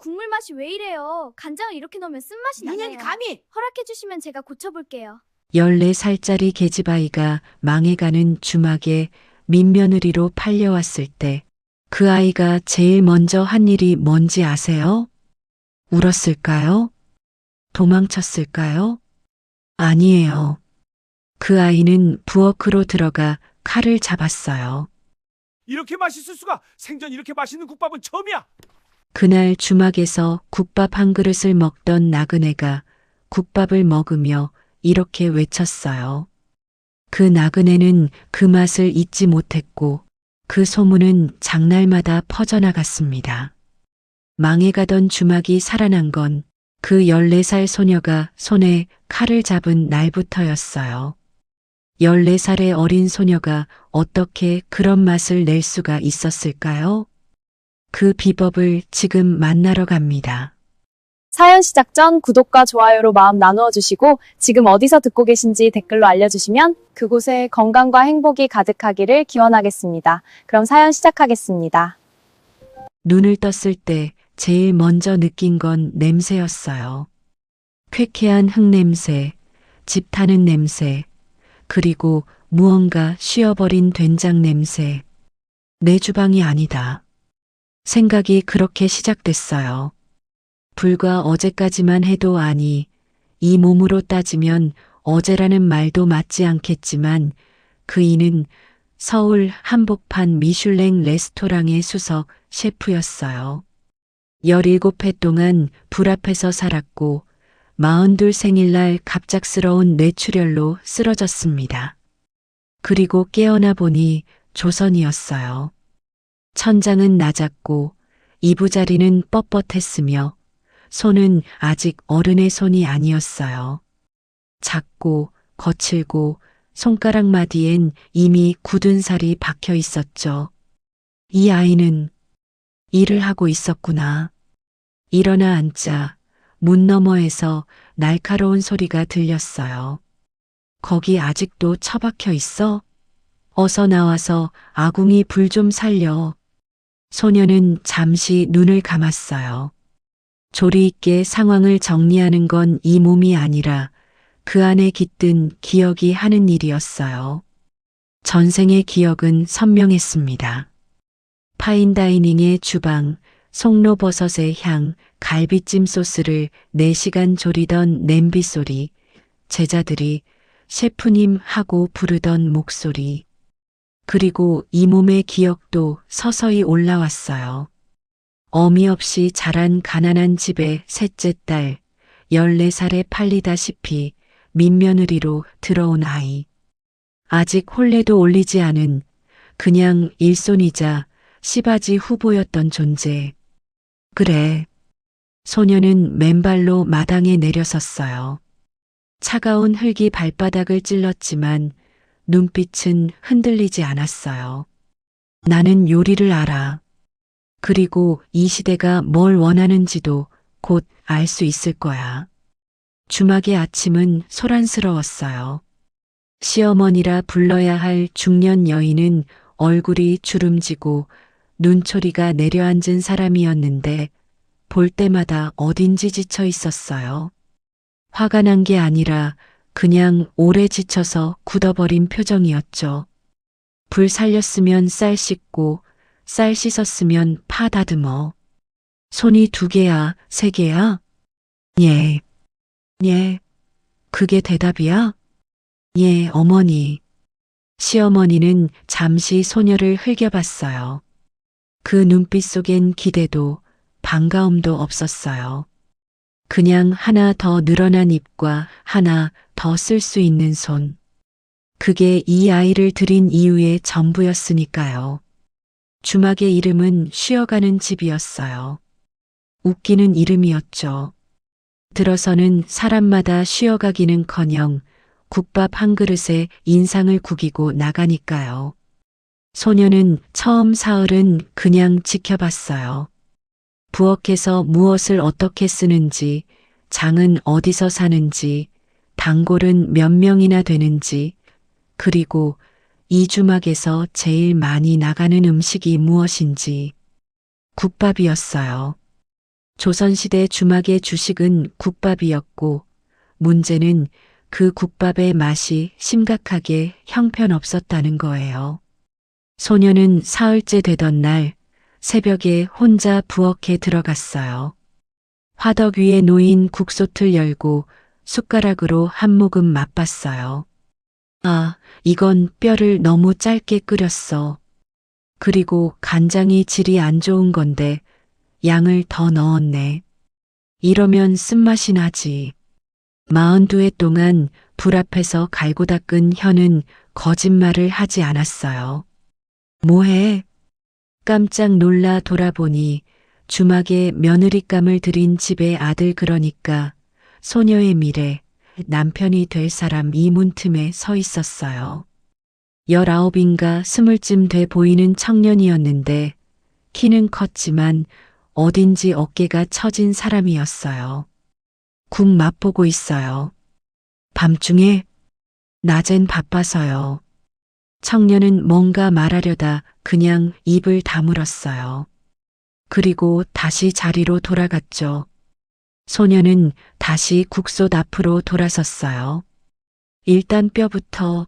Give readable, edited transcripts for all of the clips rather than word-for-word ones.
국물 맛이 왜 이래요? 간장을 이렇게 넣으면 쓴맛이 유년이 나네요. 감히! 허락해주시면 제가 고쳐볼게요. 14살짜리 계집아이가 망해가는 주막에 민며느리로 팔려왔을 때 그 아이가 제일 먼저 한 일이 뭔지 아세요? 울었을까요? 도망쳤을까요? 아니에요. 그 아이는 부엌으로 들어가 칼을 잡았어요. 이렇게 맛있을 수가. 생전 이렇게 맛있는 국밥은 처음이야. 그날 주막에서 국밥 한 그릇을 먹던 나그네가 국밥을 먹으며 이렇게 외쳤어요. 그 나그네는 그 맛을 잊지 못했고 그 소문은 장날마다 퍼져나갔습니다. 망해가던 주막이 살아난 건 그 14살 소녀가 손에 칼을 잡은 날부터였어요. 14살의 어린 소녀가 어떻게 그런 맛을 낼 수가 있었을까요? 그 비법을 지금 만나러 갑니다. 사연 시작 전 구독과 좋아요로 마음 나누어 주시고 지금 어디서 듣고 계신지 댓글로 알려주시면 그곳에 건강과 행복이 가득하기를 기원하겠습니다. 그럼 사연 시작하겠습니다. 눈을 떴을 때 제일 먼저 느낀 건 냄새였어요. 쾌쾌한 흙냄새, 집 타는 냄새, 그리고 무언가 쉬어버린 된장 냄새. 내 주방이 아니다. 생각이 그렇게 시작됐어요. 불과 어제까지만 해도 아니, 이 몸으로 따지면 어제라는 말도 맞지 않겠지만 그 이는 서울 한복판 미슐랭 레스토랑의 수석 셰프였어요. 17회 동안 불 앞에서 살았고 42 생일날 갑작스러운 뇌출혈로 쓰러졌습니다. 그리고 깨어나 보니 조선이었어요. 천장은 낮았고 이부자리는 뻣뻣했으며 손은 아직 어른의 손이 아니었어요. 작고 거칠고 손가락 마디엔 이미 굳은 살이 박혀 있었죠. 이 아이는 일을 하고 있었구나. 일어나 앉자 문 너머에서 날카로운 소리가 들렸어요. 거기 아직도 처박혀 있어? 어서 나와서 아궁이 불 좀 살려. 소녀는 잠시 눈을 감았어요. 조리 있게 상황을 정리하는 건 이 몸이 아니라 그 안에 깃든 기억이 하는 일이었어요. 전생의 기억은 선명했습니다. 파인다이닝의 주방, 송로버섯의 향, 갈비찜 소스를 4시간 졸이던 냄비 소리, 제자들이 셰프님 하고 부르던 목소리. 그리고 이 몸의 기억도 서서히 올라왔어요. 어미 없이 자란 가난한 집의 셋째 딸, 14살에 팔리다시피 민며느리로 들어온 아이. 아직 혼례도 올리지 않은 그냥 일손이자 시바지 후보였던 존재. 그래. 소녀는 맨발로 마당에 내려섰어요. 차가운 흙이 발바닥을 찔렀지만 눈빛은 흔들리지 않았어요. 나는 요리를 알아. 그리고 이 시대가 뭘 원하는지도 곧 알 수 있을 거야. 주막의 아침은 소란스러웠어요. 시어머니라 불러야 할 중년 여인은 얼굴이 주름지고 눈초리가 내려앉은 사람이었는데 볼 때마다 어딘지 지쳐 있었어요. 화가 난 게 아니라 그냥 오래 지쳐서 굳어버린 표정이었죠. 불 살렸으면 쌀 씻고 쌀 씻었으면 파 다듬어. 손이 2개야, 3개야? 예. 예. 그게 대답이야? 예, 어머니. 시어머니는 잠시 소녀를 흘겨봤어요. 그 눈빛 속엔 기대도 반가움도 없었어요. 그냥 하나 더 늘어난 입과 하나 더 쓸 수 있는 손. 그게 이 아이를 들인 이유의 전부였으니까요. 주막의 이름은 쉬어가는 집이었어요. 웃기는 이름이었죠. 들어서는 사람마다 쉬어가기는커녕 국밥 한 그릇에 인상을 구기고 나가니까요. 소녀는 처음 사흘은 그냥 지켜봤어요. 부엌에서 무엇을 어떻게 쓰는지, 장은 어디서 사는지, 단골은 몇 명이나 되는지, 그리고 이 주막에서 제일 많이 나가는 음식이 무엇인지. 국밥이었어요. 조선시대 주막의 주식은 국밥이었고 문제는 그 국밥의 맛이 심각하게 형편없었다는 거예요. 소녀는 사흘째 되던 날 새벽에 혼자 부엌에 들어갔어요. 화덕 위에 놓인 국솥을 열고 숟가락으로 한 모금 맛봤어요. 아, 이건 뼈를 너무 짧게 끓였어. 그리고 간장이 질이 안 좋은 건데 양을 더 넣었네. 이러면 쓴맛이 나지. 42회 동안 불 앞에서 갈고 닦은 혀는 거짓말을 하지 않았어요. 뭐해? 깜짝 놀라 돌아보니 주막에 며느리감을 들인 집의 아들, 그러니까 소녀의 미래, 남편이 될 사람 이 문틈에 서 있었어요. 19인가 20쯤 돼 보이는 청년이었는데 키는 컸지만 어딘지 어깨가 처진 사람이었어요. 국 맛보고 있어요. 밤중에? 낮엔 바빠서요. 청년은 뭔가 말하려다 그냥 입을 다물었어요. 그리고 다시 자리로 돌아갔죠. 소녀는 다시 국솥 앞으로 돌아섰어요. 일단 뼈부터,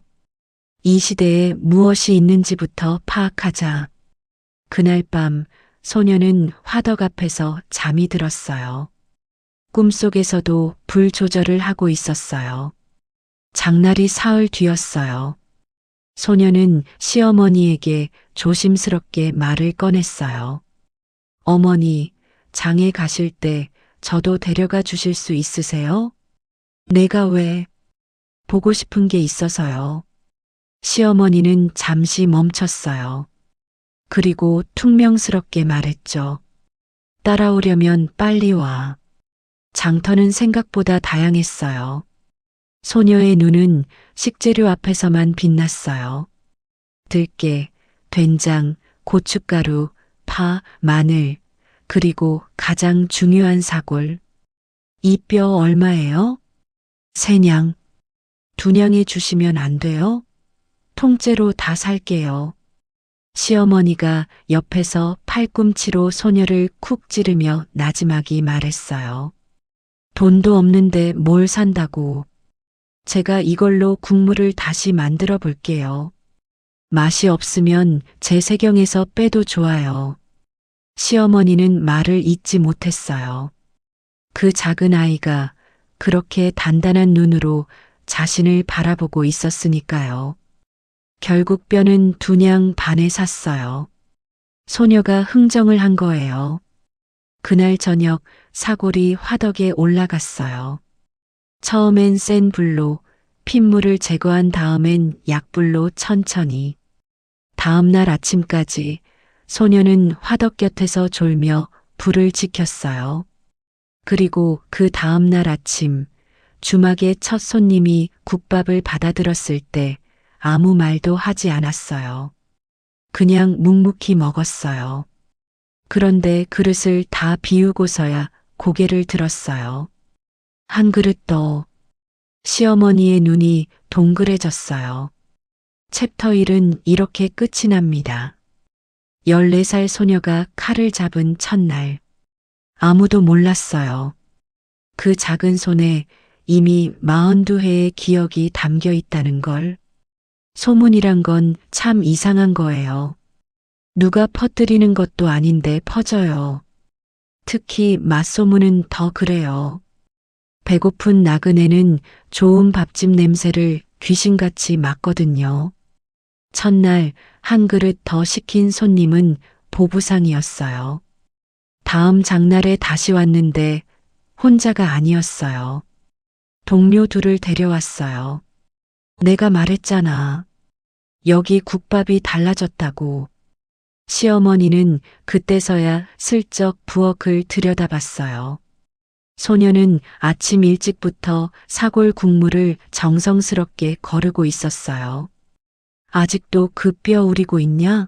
이 시대에 무엇이 있는지부터 파악하자. 그날 밤 소녀는 화덕 앞에서 잠이 들었어요. 꿈속에서도 불 조절을 하고 있었어요. 장날이 사흘 뒤였어요. 소녀는 시어머니에게 조심스럽게 말을 꺼냈어요. 어머니, 장에 가실 때 저도 데려가 주실 수 있으세요? 내가 왜? 보고 싶은 게 있어서요. 시어머니는 잠시 멈췄어요. 그리고 퉁명스럽게 말했죠. 따라오려면 빨리 와. 장터는 생각보다 다양했어요. 소녀의 눈은 식재료 앞에서만 빛났어요. 들깨, 된장, 고춧가루, 파, 마늘, 그리고 가장 중요한 사골. 이 뼈 얼마예요? 3냥. 2냥에 주시면 안 돼요? 통째로 다 살게요. 시어머니가 옆에서 팔꿈치로 소녀를 쿡 찌르며 나지막이 말했어요. 돈도 없는데 뭘 산다고. 제가 이걸로 국물을 다시 만들어 볼게요. 맛이 없으면 제 세경에서 빼도 좋아요. 시어머니는 말을 잇지 못했어요. 그 작은 아이가 그렇게 단단한 눈으로 자신을 바라보고 있었으니까요. 결국 뼈는 2냥 반에 샀어요. 소녀가 흥정을 한 거예요. 그날 저녁 사골이 화덕에 올라갔어요. 처음엔 센 불로 핏물을 제거한 다음엔 약불로 천천히. 다음 날 아침까지 소녀는 화덕 곁에서 졸며 불을 지켰어요. 그리고 그 다음 날 아침 주막의 첫 손님이 국밥을 받아들었을 때 아무 말도 하지 않았어요. 그냥 묵묵히 먹었어요. 그런데 그릇을 다 비우고서야 고개를 들었어요. 한 그릇 더. 시어머니의 눈이 동그래졌어요. 챕터 1은 이렇게 끝이 납니다. 14살 소녀가 칼을 잡은 첫날. 아무도 몰랐어요. 그 작은 손에 이미 42회의 기억이 담겨 있다는 걸. 소문이란 건 참 이상한 거예요. 누가 퍼뜨리는 것도 아닌데 퍼져요. 특히 맛소문은 더 그래요. 배고픈 나그네는 좋은 밥집 냄새를 귀신같이 맡거든요. 첫날 한 그릇 더 시킨 손님은 보부상이었어요. 다음 장날에 다시 왔는데 혼자가 아니었어요. 동료 둘을 데려왔어요. 내가 말했잖아. 여기 국밥이 달라졌다고. 시어머니는 그때서야 슬쩍 부엌을 들여다봤어요. 소녀는 아침 일찍부터 사골 국물을 정성스럽게 거르고 있었어요. 아직도 그 뼈 우리고 있냐?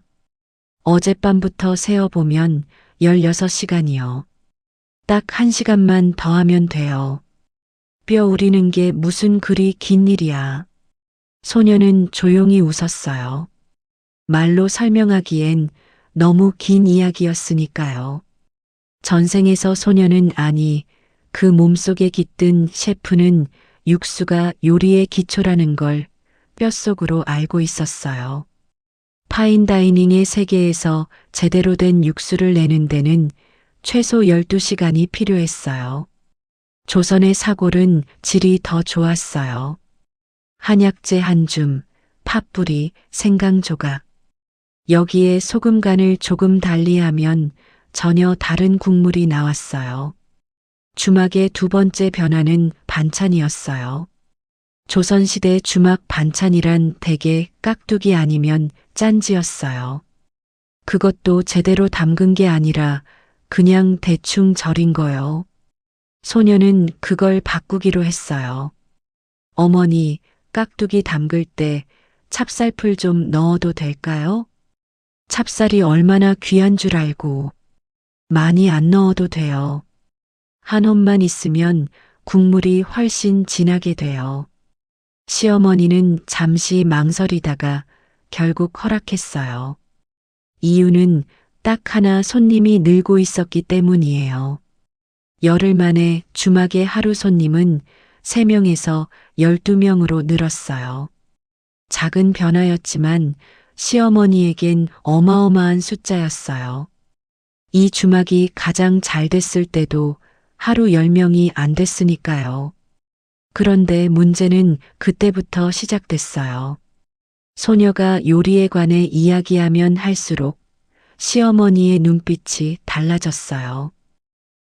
어젯밤부터 세어보면 16시간이요. 딱 1시간만 더 하면 돼요. 뼈 우리는 게 무슨 그리 긴 일이야. 소녀는 조용히 웃었어요. 말로 설명하기엔 너무 긴 이야기였으니까요. 전생에서 소녀는 아니 그 몸속에 깃든 셰프는 육수가 요리의 기초라는 걸 뼛속으로 알고 있었어요. 파인다이닝의 세계에서 제대로 된 육수를 내는 데는 최소 12시간이 필요했어요. 조선의 사골은 질이 더 좋았어요. 한약재 한 줌, 팥뿌리, 생강 조각. 여기에 소금 간을 조금 달리하면 전혀 다른 국물이 나왔어요. 주막의 두 번째 변화는 반찬이었어요. 조선시대 주막 반찬이란 대개 깍두기 아니면 짠지였어요. 그것도 제대로 담근 게 아니라 그냥 대충 절인 거요. 소녀는 그걸 바꾸기로 했어요. 어머니, 깍두기 담글 때 찹쌀풀 좀 넣어도 될까요? 찹쌀이 얼마나 귀한 줄 알고. 많이 안 넣어도 돼요. 한 홈만 있으면 국물이 훨씬 진하게 돼요. 시어머니는 잠시 망설이다가 결국 허락했어요. 이유는 딱 하나 손님이 늘고 있었기 때문이에요. 열흘 만에 주막의 하루 손님은 3명에서 12명으로 늘었어요. 작은 변화였지만 시어머니에겐 어마어마한 숫자였어요. 이 주막이 가장 잘 됐을 때도 하루 10명이 안 됐으니까요. 그런데 문제는 그때부터 시작됐어요. 소녀가 요리에 관해 이야기하면 할수록 시어머니의 눈빛이 달라졌어요.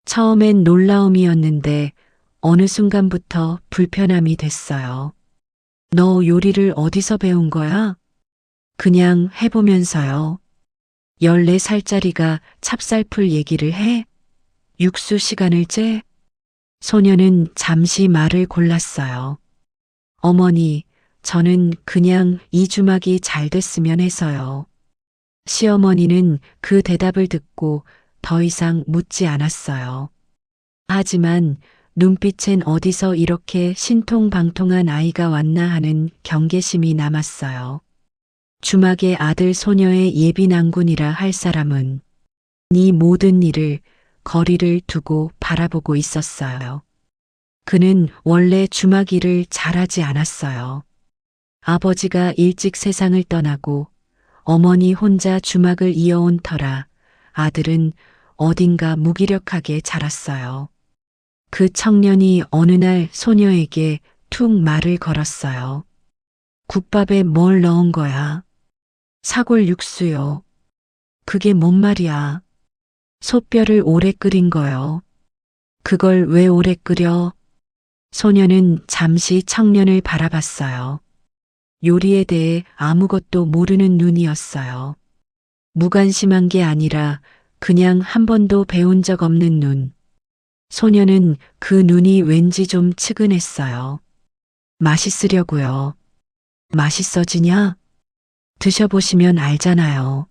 처음엔 놀라움이었는데 어느 순간부터 불편함이 됐어요. 너 요리를 어디서 배운 거야? 그냥 해보면서요. 14살짜리가 찹쌀풀 얘기를 해? 육수 시간을 재? 소녀는 잠시 말을 골랐어요. 어머니, 저는 그냥 이 주막이 잘 됐으면 해서요. 시어머니는 그 대답을 듣고 더 이상 묻지 않았어요. 하지만 눈빛엔 어디서 이렇게 신통방통한 아이가 왔나 하는 경계심이 남았어요. 주막의 아들 소녀의 예비낭군이라 할 사람은 이 모든 일을 거리를 두고 바라보고 있었어요. 그는 원래 주막 일을 잘하지 않았어요. 아버지가 일찍 세상을 떠나고 어머니 혼자 주막을 이어온 터라 아들은 어딘가 무기력하게 자랐어요. 그 청년이 어느 날 소녀에게 툭 말을 걸었어요. 국밥에 뭘 넣은 거야? 사골 육수요. 그게 뭔 말이야? 소뼈를 오래 끓인 거요. 그걸 왜 오래 끓여? 소녀는 잠시 청년을 바라봤어요. 요리에 대해 아무것도 모르는 눈이었어요. 무관심한 게 아니라 그냥 한 번도 배운 적 없는 눈. 소녀는 그 눈이 왠지 좀 측은했어요. 맛있으려고요. 맛있어지냐? 드셔보시면 알잖아요.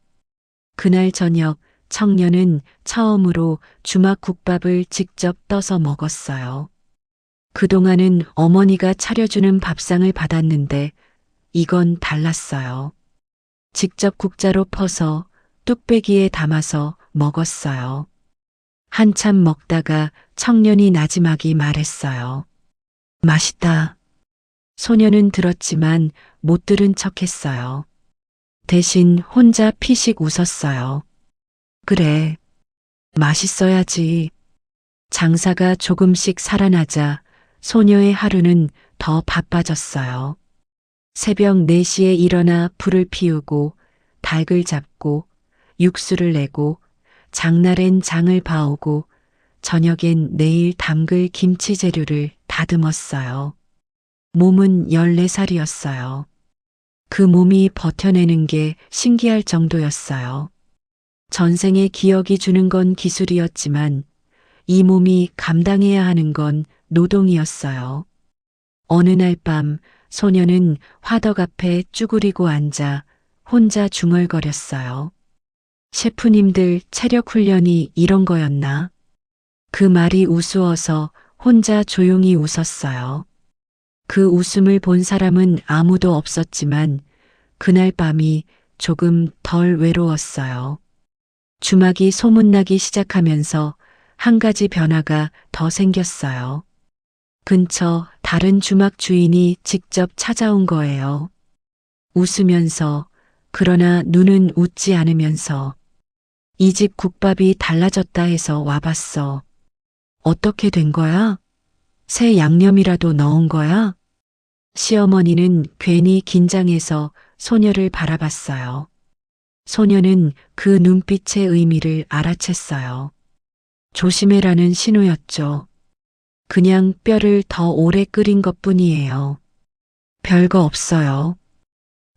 그날 저녁 청년은 처음으로 주막 국밥을 직접 떠서 먹었어요. 그동안은 어머니가 차려주는 밥상을 받았는데 이건 달랐어요. 직접 국자로 퍼서 뚝배기에 담아서 먹었어요. 한참 먹다가 청년이 나지막이 말했어요. 맛있다. 소녀는 들었지만 못 들은 척했어요. 대신 혼자 피식 웃었어요. 그래, 맛있어야지. 장사가 조금씩 살아나자 소녀의 하루는 더 바빠졌어요. 새벽 4시에 일어나 불을 피우고 닭을 잡고 육수를 내고 장날엔 장을 봐오고 저녁엔 내일 담글 김치 재료를 다듬었어요. 몸은 14살이었어요. 그 몸이 버텨내는 게 신기할 정도였어요. 전생의 기억이 주는 건 기술이었지만 이 몸이 감당해야 하는 건 노동이었어요. 어느 날 밤 소녀는 화덕 앞에 쭈그리고 앉아 혼자 중얼거렸어요. 셰프님들 체력 훈련이 이런 거였나? 그 말이 우스워서 혼자 조용히 웃었어요. 그 웃음을 본 사람은 아무도 없었지만 그날 밤이 조금 덜 외로웠어요. 주막이 소문나기 시작하면서 한 가지 변화가 더 생겼어요. 근처 다른 주막 주인이 직접 찾아온 거예요. 웃으면서, 그러나 눈은 웃지 않으면서, 이 집 국밥이 달라졌다 해서 와봤어. 어떻게 된 거야? 새 양념이라도 넣은 거야? 시어머니는 괜히 긴장해서 소녀를 바라봤어요. 소녀는 그 눈빛의 의미를 알아챘어요. 조심해라는 신호였죠. 그냥 뼈를 더 오래 끓인 것뿐이에요. 별거 없어요.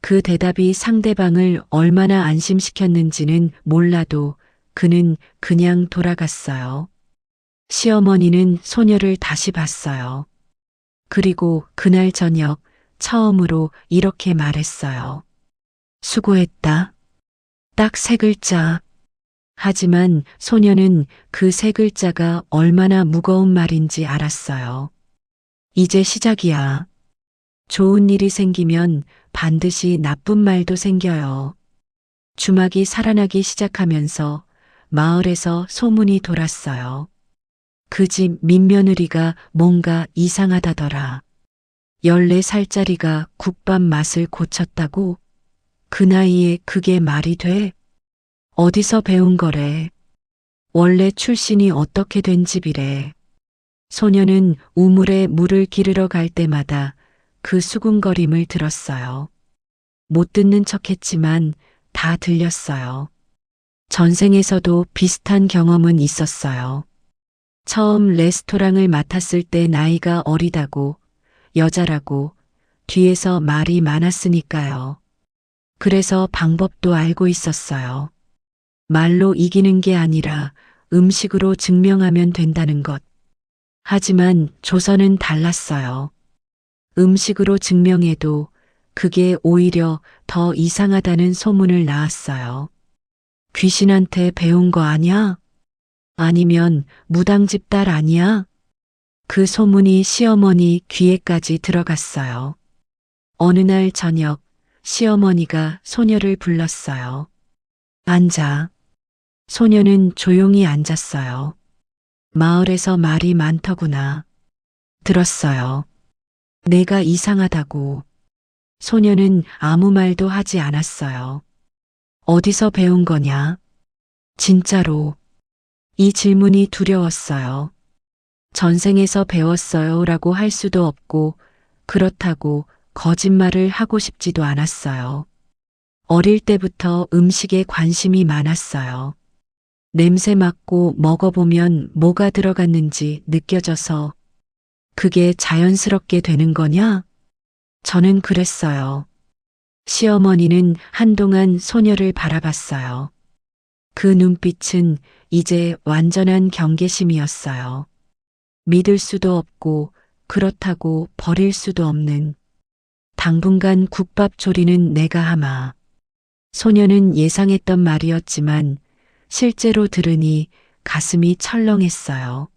그 대답이 상대방을 얼마나 안심시켰는지는 몰라도 그는 그냥 돌아갔어요. 시어머니는 소녀를 다시 봤어요. 그리고 그날 저녁 처음으로 이렇게 말했어요. 수고했다. 딱 3글자. 하지만 소녀는 그 3글자가 얼마나 무거운 말인지 알았어요. 이제 시작이야. 좋은 일이 생기면 반드시 나쁜 말도 생겨요. 주막이 살아나기 시작하면서 마을에서 소문이 돌았어요. 그 집 민며느리가 뭔가 이상하다더라. 14살짜리가 국밥 맛을 고쳤다고? 그 나이에 그게 말이 돼? 어디서 배운 거래? 원래 출신이 어떻게 된 집이래? 소녀는 우물에 물을 기르러 갈 때마다 그 수군거림을 들었어요. 못 듣는 척했지만 다 들렸어요. 전생에서도 비슷한 경험은 있었어요. 처음 레스토랑을 맡았을 때 나이가 어리다고, 여자라고, 뒤에서 말이 많았으니까요. 그래서 방법도 알고 있었어요. 말로 이기는 게 아니라 음식으로 증명하면 된다는 것. 하지만 조선은 달랐어요. 음식으로 증명해도 그게 오히려 더 이상하다는 소문을 낳았어요. 귀신한테 배운 거 아냐? 아니면 무당집 딸 아니야? 그 소문이 시어머니 귀에까지 들어갔어요. 어느 날 저녁 시어머니가 소녀를 불렀어요. 앉아. 소녀는 조용히 앉았어요. 마을에서 말이 많더구나. 들었어요. 내가 이상하다고. 소녀는 아무 말도 하지 않았어요. 어디서 배운 거냐? 진짜로. 이 질문이 두려웠어요. 전생에서 배웠어요 라고 할 수도 없고 그렇다고 거짓말을 하고 싶지도 않았어요. 어릴 때부터 음식에 관심이 많았어요. 냄새 맡고 먹어보면 뭐가 들어갔는지 느껴져서 그게 자연스럽게 되는 거냐? 저는 그랬어요. 시어머니는 한동안 소녀를 바라봤어요. 그 눈빛은 이제 완전한 경계심이었어요. 믿을 수도 없고 그렇다고 버릴 수도 없는. 당분간 국밥 조리는 내가 하마. 소녀는 예상했던 말이었지만 실제로 들으니 가슴이 철렁했어요.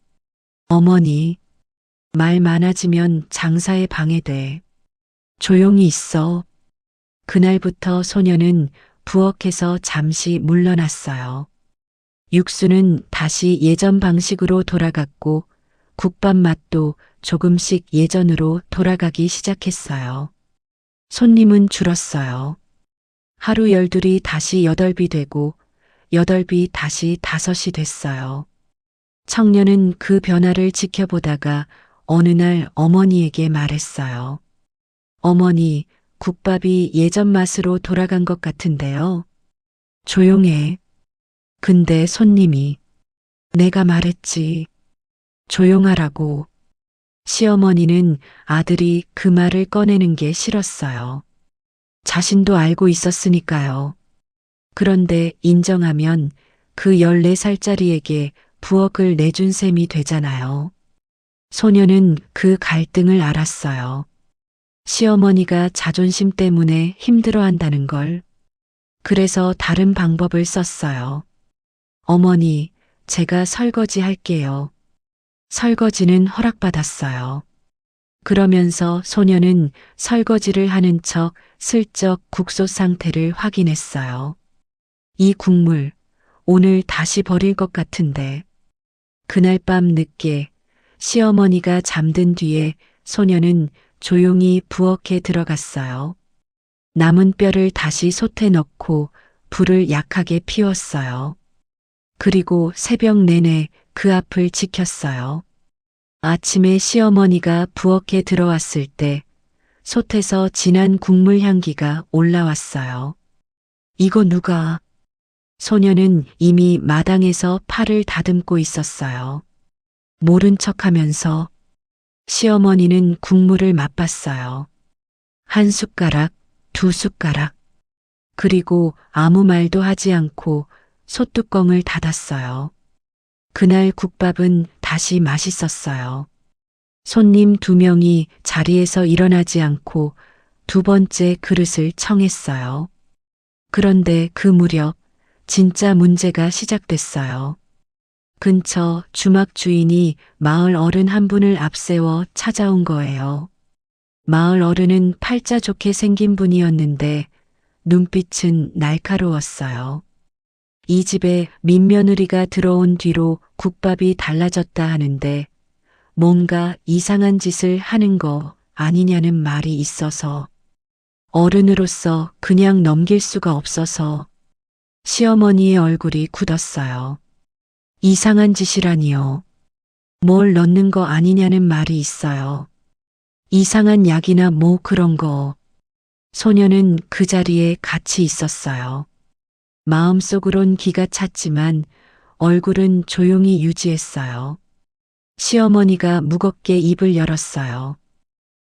어머니, 말 많아지면 장사에 방해돼. 조용히 있어. 그날부터 소녀는 부엌에서 잠시 물러났어요. 육수는 다시 예전 방식으로 돌아갔고 국밥 맛도 조금씩 예전으로 돌아가기 시작했어요. 손님은 줄었어요. 하루 12이 다시 8비 되고 8비 다시 5이 됐어요. 청년은 그 변화를 지켜보다가 어느 날 어머니에게 말했어요. 어머니, 국밥이 예전 맛으로 돌아간 것 같은데요. 조용해. 근데 손님이 내가 말했지. 조용하라고. 시어머니는 아들이 그 말을 꺼내는 게 싫었어요. 자신도 알고 있었으니까요. 그런데 인정하면 그 14살짜리에게 부엌을 내준 셈이 되잖아요. 소녀는 그 갈등을 알았어요. 시어머니가 자존심 때문에 힘들어한다는 걸. 그래서 다른 방법을 썼어요. 어머니, 제가 설거지 할게요. 설거지는 허락받았어요. 그러면서 소녀는 설거지를 하는 척 슬쩍 국솥 상태를 확인했어요. 이 국물, 오늘 다시 버릴 것 같은데. 그날 밤 늦게 시어머니가 잠든 뒤에 소녀는 조용히 부엌에 들어갔어요. 남은 뼈를 다시 솥에 넣고 불을 약하게 피웠어요. 그리고 새벽 내내 그 앞을 지켰어요. 아침에 시어머니가 부엌에 들어왔을 때 솥에서 진한 국물 향기가 올라왔어요. 이거 누가? 소녀는 이미 마당에서 팔을 다듬고 있었어요. 모른 척하면서 시어머니는 국물을 맛봤어요. 한 숟가락, 두 숟가락. 그리고 아무 말도 하지 않고 솥뚜껑을 닫았어요. 그날 국밥은 다시 맛있었어요. 손님 2명이 자리에서 일어나지 않고 2번째 그릇을 청했어요. 그런데 그 무렵 진짜 문제가 시작됐어요. 근처 주막 주인이 마을 어른 한 분을 앞세워 찾아온 거예요. 마을 어른은 팔자 좋게 생긴 분이었는데 눈빛은 날카로웠어요. 이 집에 민며느리가 들어온 뒤로 국밥이 달라졌다 하는데 뭔가 이상한 짓을 하는 거 아니냐는 말이 있어서 어른으로서 그냥 넘길 수가 없어서 시어머니의 얼굴이 굳었어요. 이상한 짓이라니요. 뭘 넣는 거 아니냐는 말이 있어요. 이상한 약이나 뭐 그런 거. 소녀는 그 자리에 같이 있었어요. 마음속으론 기가 찼지만 얼굴은 조용히 유지했어요. 시어머니가 무겁게 입을 열었어요.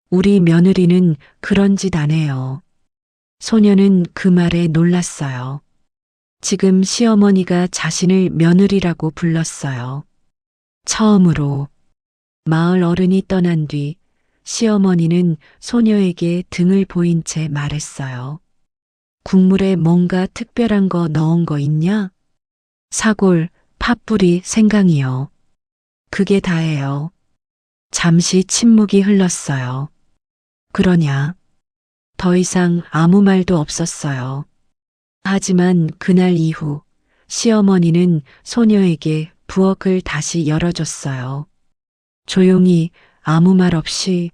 우리 며느리는 그런 짓 안 해요. 소녀는 그 말에 놀랐어요. 지금 시어머니가 자신을 며느리라고 불렀어요. 처음으로 마을 어른이 떠난 뒤 시어머니는 소녀에게 등을 보인 채 말했어요. 국물에 뭔가 특별한 거 넣은 거 있냐? 사골, 팥뿌리, 생강이요. 그게 다예요. 잠시 침묵이 흘렀어요. 그러냐? 더 이상 아무 말도 없었어요. 하지만 그날 이후 시어머니는 소녀에게 부엌을 다시 열어줬어요. 조용히 아무 말 없이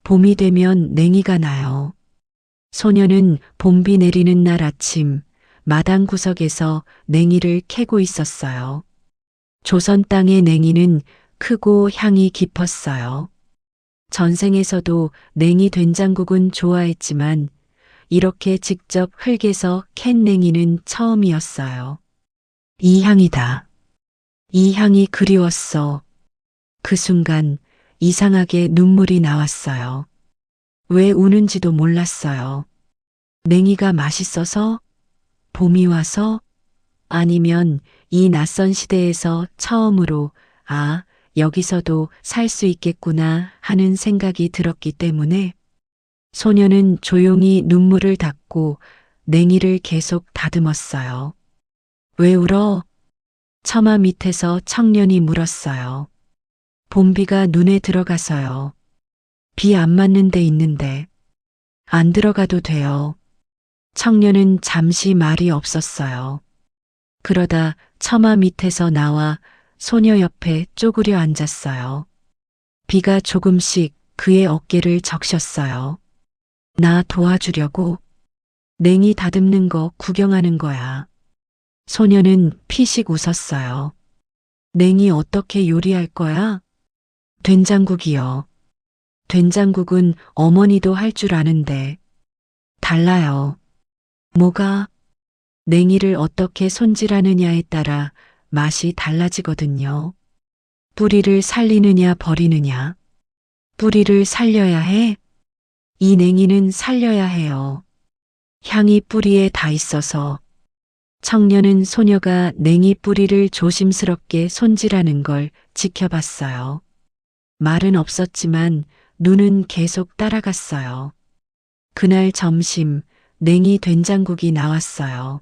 봄이 되면 냉이가 나요. 소녀는 봄비 내리는 날 아침 마당 구석에서 냉이를 캐고 있었어요. 조선 땅의 냉이는 크고 향이 깊었어요. 전생에서도 냉이 된장국은 좋아했지만 이렇게 직접 흙에서 캔 냉이는 처음이었어요. 이 향이다. 이 향이 그리웠어. 그 순간 이상하게 눈물이 나왔어요. 왜 우는지도 몰랐어요. 냉이가 맛있어서? 봄이 와서? 아니면 이 낯선 시대에서 처음으로 여기서도 살 수 있겠구나 하는 생각이 들었기 때문에 소녀는 조용히 눈물을 닦고 냉이를 계속 다듬었어요. 왜 울어? 처마 밑에서 청년이 물었어요. 봄비가 눈에 들어가서요. 비 안 맞는 데 있는데. 안 들어가도 돼요. 청년은 잠시 말이 없었어요. 그러다 처마 밑에서 나와 소녀 옆에 쪼그려 앉았어요. 비가 조금씩 그의 어깨를 적셨어요. 나 도와주려고? 냉이 다듬는 거 구경하는 거야. 소녀는 피식 웃었어요. 냉이 어떻게 요리할 거야? 된장국이요. 된장국은 어머니도 할 줄 아는데. 달라요. 뭐가? 냉이를 어떻게 손질하느냐에 따라 맛이 달라지거든요. 뿌리를 살리느냐 버리느냐. 뿌리를 살려야 해? 이 냉이는 살려야 해요. 향이 뿌리에 다 있어서. 청년은 소녀가 냉이 뿌리를 조심스럽게 손질하는 걸 지켜봤어요. 말은 없었지만 눈은 계속 따라갔어요. 그날 점심 냉이 된장국이 나왔어요.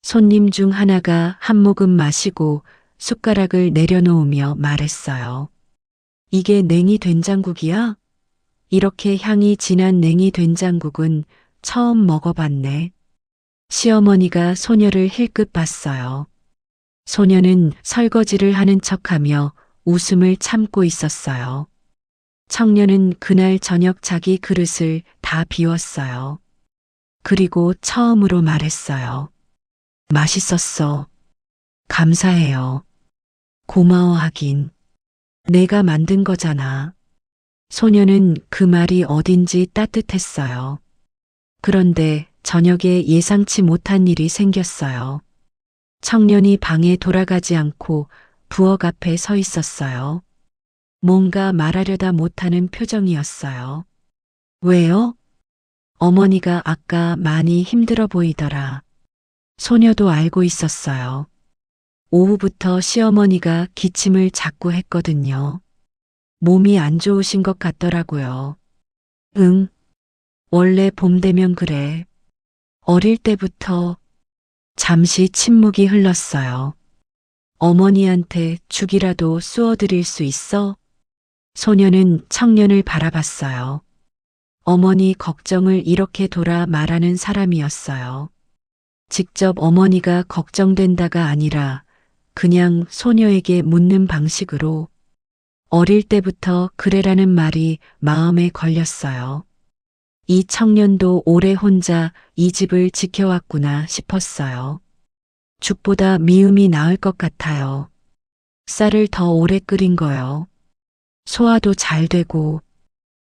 손님 중 하나가 한 모금 마시고 숟가락을 내려놓으며 말했어요. 이게 냉이 된장국이야? 이렇게 향이 진한 냉이 된장국은 처음 먹어봤네. 시어머니가 소녀를 힐끗 봤어요. 소녀는 설거지를 하는 척하며 웃음을 참고 있었어요. 청년은 그날 저녁 자기 그릇을 다 비웠어요. 그리고 처음으로 말했어요. 맛있었어. 감사해요. 고마워하긴. 내가 만든 거잖아. 소녀는 그 말이 어딘지 따뜻했어요. 그런데 저녁에 예상치 못한 일이 생겼어요. 청년이 방에 돌아가지 않고 부엌 앞에 서 있었어요. 뭔가 말하려다 못하는 표정이었어요. 왜요? 어머니가 아까 많이 힘들어 보이더라. 소녀도 알고 있었어요. 오후부터 시어머니가 기침을 자꾸 했거든요. 몸이 안 좋으신 것 같더라고요. 응. 원래 봄 되면 그래. 어릴 때부터. 잠시 침묵이 흘렀어요. 어머니한테 죽이라도 쑤어드릴 수 있어? 소녀는 청년을 바라봤어요. 어머니 걱정을 이렇게 돌아 말하는 사람이었어요. 직접 어머니가 걱정된다가 아니라 그냥 소녀에게 묻는 방식으로 어릴 때부터 그래라는 말이 마음에 걸렸어요. 이 청년도 오래 혼자 이 집을 지켜왔구나 싶었어요. 죽보다 미움이 나을 것 같아요. 쌀을 더 오래 끓인 거요. 소화도 잘 되고.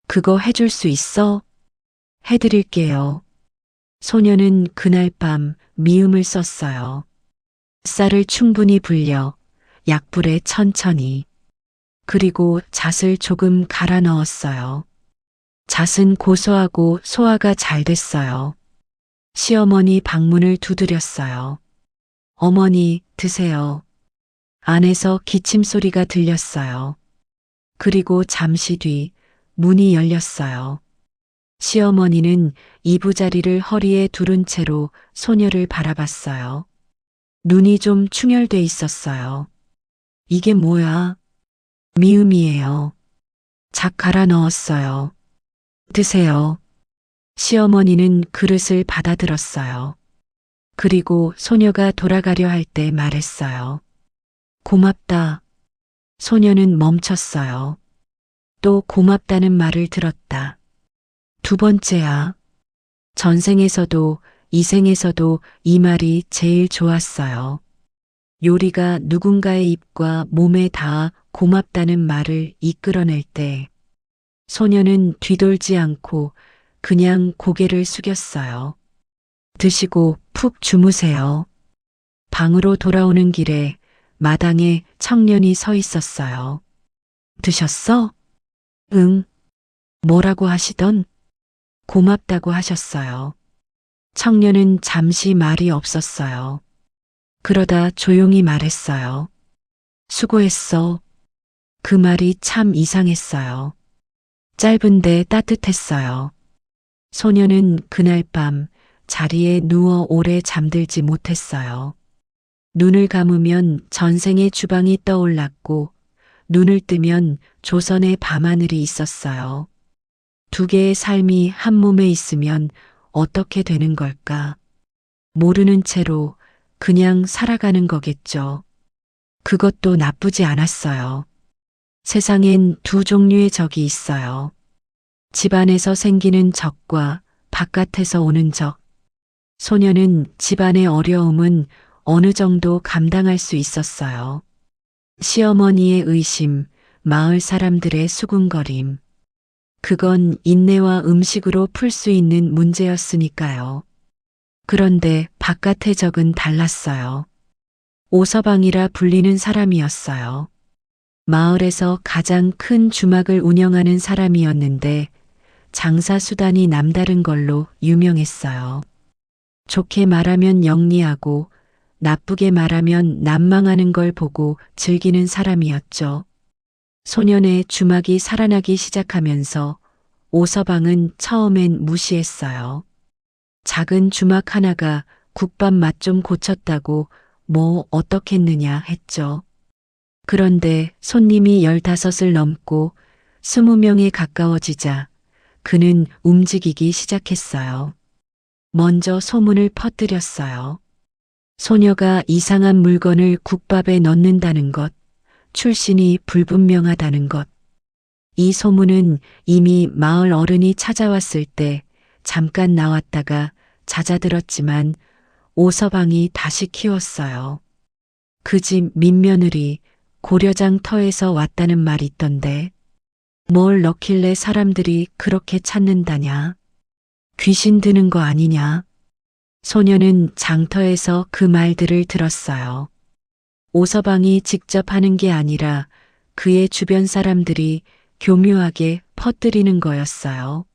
그거 해줄 수 있어? 해드릴게요. 소녀는 그날 밤 미음을 썼어요. 쌀을 충분히 불려 약불에 천천히. 그리고 잣을 조금 갈아 넣었어요. 잣은 고소하고 소화가 잘 됐어요. 시어머니 방문을 두드렸어요. 어머니, 드세요. 안에서 기침 소리가 들렸어요. 그리고 잠시 뒤 문이 열렸어요. 시어머니는 이부자리를 허리에 두른 채로 소녀를 바라봤어요. 눈이 좀 충혈돼 있었어요. 이게 뭐야? 미음이에요. 잣 갈아 넣었어요. 드세요. 시어머니는 그릇을 받아들었어요. 그리고 소녀가 돌아가려 할 때 말했어요. 고맙다. 소녀는 멈췄어요. 또 고맙다는 말을 들었다. 두 번째야. 전생에서도 이생에서도 이 말이 제일 좋았어요. 요리가 누군가의 입과 몸에 닿아 고맙다는 말을 이끌어낼 때 소녀는 뒤돌지 않고 그냥 고개를 숙였어요. 드시고 푹 주무세요. 방으로 돌아오는 길에 마당에 청년이 서 있었어요. 드셨어? 응. 뭐라고 하시던? 고맙다고 하셨어요. 청년은 잠시 말이 없었어요. 그러다 조용히 말했어요. 수고했어. 그 말이 참 이상했어요. 짧은데 따뜻했어요. 소녀는 그날 밤 자리에 누워 오래 잠들지 못했어요. 눈을 감으면 전생의 주방이 떠올랐고 눈을 뜨면 조선의 밤하늘이 있었어요. 두 개의 삶이 한 몸에 있으면 어떻게 되는 걸까? 모르는 채로 그냥 살아가는 거겠죠. 그것도 나쁘지 않았어요. 세상엔 두 종류의 적이 있어요. 집안에서 생기는 적과 바깥에서 오는 적. 소녀는 집안의 어려움은 어느 정도 감당할 수 있었어요. 시어머니의 의심, 마을 사람들의 수군거림. 그건 인내와 음식으로 풀 수 있는 문제였으니까요. 그런데 바깥의 적은 달랐어요. 오서방이라 불리는 사람이었어요. 마을에서 가장 큰 주막을 운영하는 사람이었는데 장사 수단이 남다른 걸로 유명했어요. 좋게 말하면 영리하고 나쁘게 말하면 난망하는 걸 보고 즐기는 사람이었죠. 소년의 주막이 살아나기 시작하면서 오서방은 처음엔 무시했어요. 작은 주막 하나가 국밥 맛 좀 고쳤다고 뭐 어떻겠느냐 했죠. 그런데 손님이 15을 넘고 20명에 가까워지자 그는 움직이기 시작했어요. 먼저 소문을 퍼뜨렸어요. 소녀가 이상한 물건을 국밥에 넣는다는 것, 출신이 불분명하다는 것. 이 소문은 이미 마을 어른이 찾아왔을 때 잠깐 나왔다가 잦아들었지만 오서방이 다시 키웠어요. 그 집 민며느리 고려장 터에서 왔다는 말이 있던데 뭘 넣길래 사람들이 그렇게 찾는다냐? 귀신 드는 거 아니냐? 소녀는 장터에서 그 말들을 들었어요. 오서방이 직접 하는 게 아니라 그의 주변 사람들이 교묘하게 퍼뜨리는 거였어요.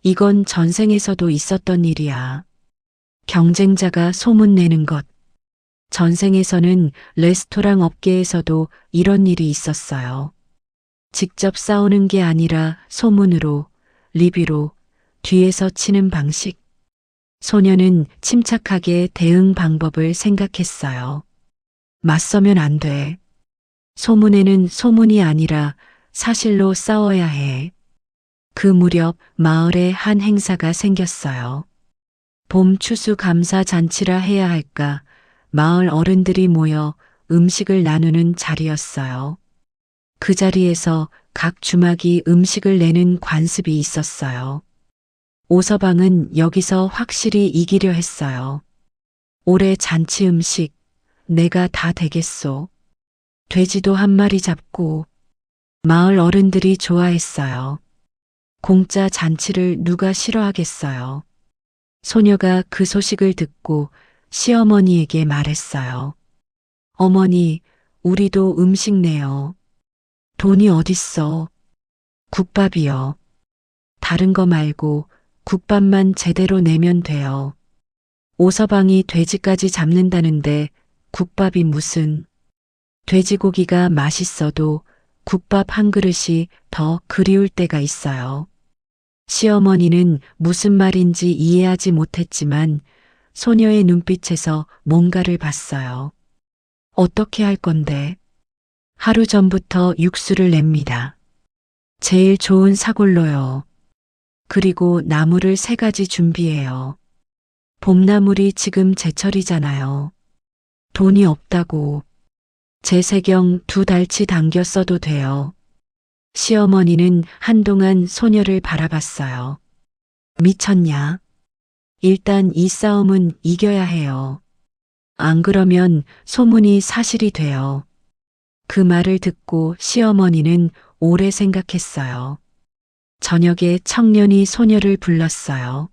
이건 전생에서도 있었던 일이야. 경쟁자가 소문내는 것. 전생에서는 레스토랑 업계에서도 이런 일이 있었어요. 직접 싸우는 게 아니라 소문으로, 리뷰로, 뒤에서 치는 방식. 소녀는 침착하게 대응 방법을 생각했어요. 맞서면 안 돼. 소문에는 소문이 아니라 사실로 싸워야 해. 그 무렵 마을에 한 행사가 생겼어요. 봄 추수 감사 잔치라 해야 할까 마을 어른들이 모여 음식을 나누는 자리였어요. 그 자리에서 각 주막이 음식을 내는 관습이 있었어요. 오서방은 여기서 확실히 이기려 했어요. 올해 잔치 음식 내가 다 되겠소. 돼지도 한 마리 잡고 마을 어른들이 좋아했어요. 공짜 잔치를 누가 싫어하겠어요. 소녀가 그 소식을 듣고 시어머니에게 말했어요. 어머니, 우리도 음식 내요. 돈이 어딨어? 국밥이요. 다른 거 말고 국밥만 제대로 내면 돼요. 오서방이 돼지까지 잡는다는데 국밥이 무슨. 돼지고기가 맛있어도 국밥 한 그릇이 더 그리울 때가 있어요. 시어머니는 무슨 말인지 이해하지 못했지만 소녀의 눈빛에서 뭔가를 봤어요. 어떻게 할 건데? 하루 전부터 육수를 냅니다. 제일 좋은 사골로요. 그리고 나물을 3가지 준비해요. 봄나물이 지금 제철이잖아요. 돈이 없다고. 제세경 2달치 당겨 써도 돼요. 시어머니는 한동안 소녀를 바라봤어요. 미쳤냐? 일단 이 싸움은 이겨야 해요. 안 그러면 소문이 사실이 돼요. 그 말을 듣고 시어머니는 오래 생각했어요. 저녁에 청년이 소녀를 불렀어요.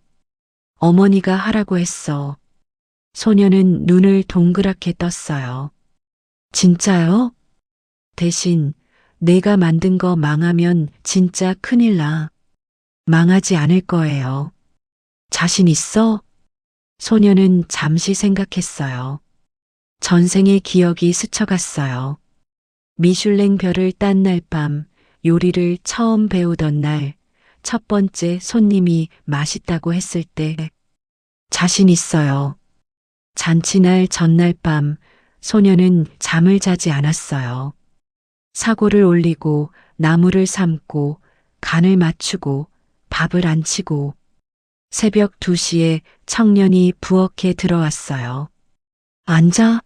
어머니가 하라고 했어. 소녀는 눈을 동그랗게 떴어요. 진짜요? 대신 내가 만든 거 망하면 진짜 큰일 나. 망하지 않을 거예요. 자신 있어? 소녀는 잠시 생각했어요. 전생의 기억이 스쳐갔어요. 미슐랭 별을 딴 날 밤, 요리를 처음 배우던 날, 첫 번째 손님이 맛있다고 했을 때, 자신 있어요. 잔치날 전날 밤, 소녀는 잠을 자지 않았어요. 사골을 올리고, 나물을 삶고, 간을 맞추고, 밥을 안 치고, 새벽 2시에 청년이 부엌에 들어왔어요. 앉아.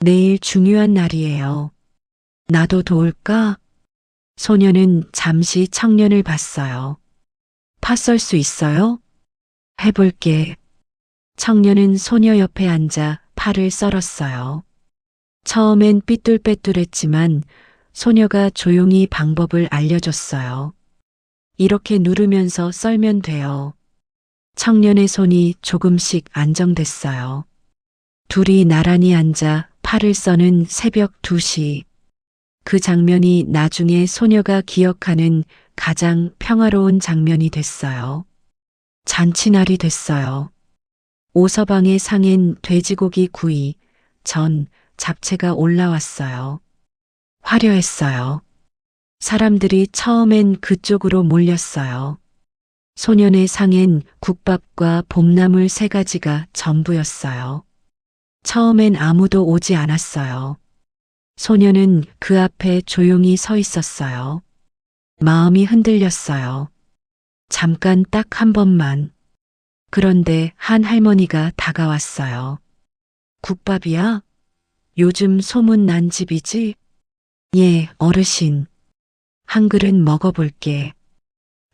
내일 중요한 날이에요. 나도 도울까? 소녀는 잠시 청년을 봤어요. 파 썰 수 있어요? 해볼게. 청년은 소녀 옆에 앉아 파를 썰었어요. 처음엔 삐뚤빼뚤했지만 소녀가 조용히 방법을 알려줬어요. 이렇게 누르면서 썰면 돼요. 청년의 손이 조금씩 안정됐어요. 둘이 나란히 앉아 파를 써는 새벽 2시. 그 장면이 나중에 소녀가 기억하는 가장 평화로운 장면이 됐어요. 잔치날이 됐어요. 오서방의 상엔 돼지고기 구이, 전, 잡채가 올라왔어요. 화려했어요. 사람들이 처음엔 그쪽으로 몰렸어요. 소년의 상엔 국밥과 봄나물 3가지가 전부였어요. 처음엔 아무도 오지 않았어요. 소녀는 그 앞에 조용히 서 있었어요. 마음이 흔들렸어요. 잠깐 딱 한 번만. 그런데 한 할머니가 다가왔어요. 국밥이야? 요즘 소문 난 집이지? 예, 어르신. 한 그릇 먹어볼게.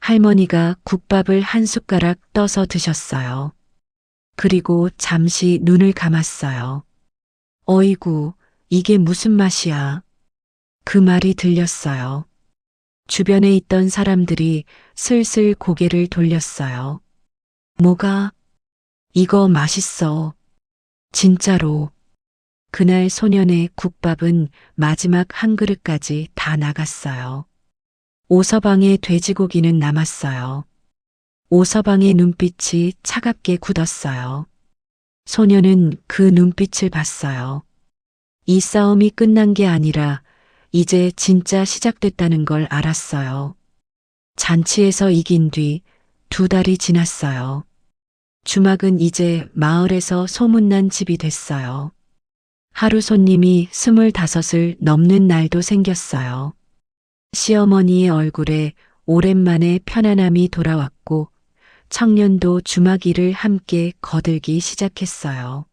할머니가 국밥을 한 숟가락 떠서 드셨어요. 그리고 잠시 눈을 감았어요. 어이구, 이게 무슨 맛이야? 그 말이 들렸어요. 주변에 있던 사람들이 슬슬 고개를 돌렸어요. 뭐가? 이거 맛있어. 진짜로. 그날 소년의 국밥은 마지막 한 그릇까지 다 나갔어요. 오서방의 돼지고기는 남았어요. 오서방의 눈빛이 차갑게 굳었어요. 소년은 그 눈빛을 봤어요. 이 싸움이 끝난 게 아니라 이제 진짜 시작됐다는 걸 알았어요. 잔치에서 이긴 뒤 2달이 지났어요. 주막은 이제 마을에서 소문난 집이 됐어요. 하루 손님이 25을 넘는 날도 생겼어요. 시어머니의 얼굴에 오랜만에 편안함이 돌아왔고 청년도 주막 일을 함께 거들기 시작했어요.